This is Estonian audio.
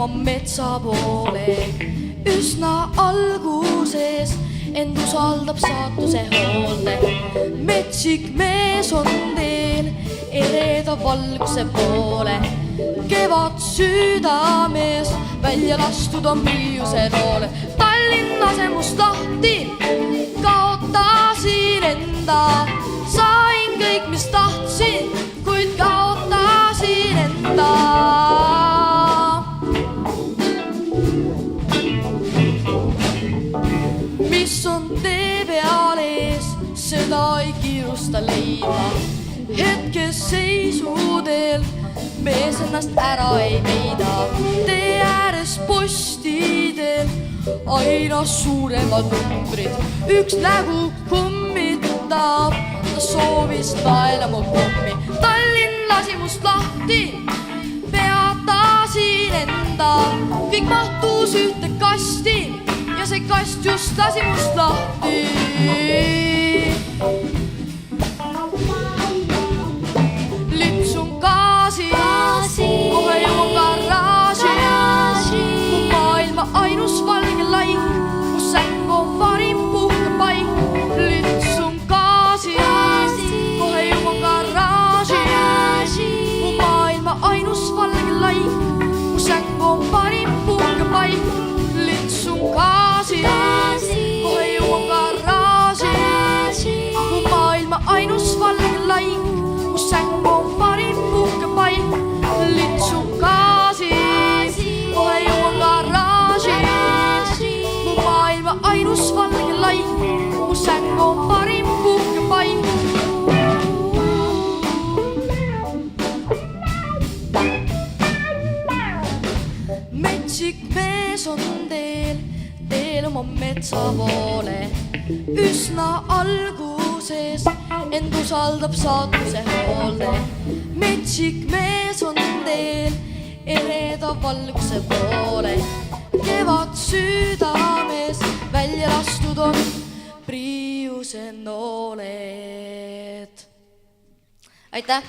oma metsa poole. Üsna alguses end usaldab saatuse hoolde. Metsik mees on teel ereda valguse poole. Kevad südames välja lastud on Priiuse noole. Tallinn lase must lahti, kaotasin enda. Sain kõik, mis tahtsin, kuid kaotasin enda. Mis on tee peal ees, seda ei kiirusta leida. Hetkes seisudel mees ennast ära ei peida. Tee ääres postidel aina suuremad numbrid. Üks nägu kummitab, ta soovis naela mu pommi. Tallinn lasi must lahti, peatasin enda. Kõik mahtus ühte kasti ja see kast just lasi must lahti. Litsun gaasi, kohe jõuan garaaži. Mu maailma ainus valge laik, kus säng on parim puhkepaik. Litsun gaasi, kohe jõuan garaaži. Mu maailma ainus valge laik, kus säng on parim puhkepaik. Litsun gaasi, kohe jõuan garaaži. Mu maailma ainus valge laik, kus säng on parim puhkepaik. Litsun gaasi, kohe jõuan garaaži. Mu maailma ainus valge laik, kus säng on parim puhkepaik. Metsik mees on teel oma metsa poole. Üsna alguses end usaldab saatuse hoolde. Metsik mees on teel ereda valguse poole. Kevad südames välja lastud on Priiuse nooled. Aitäh!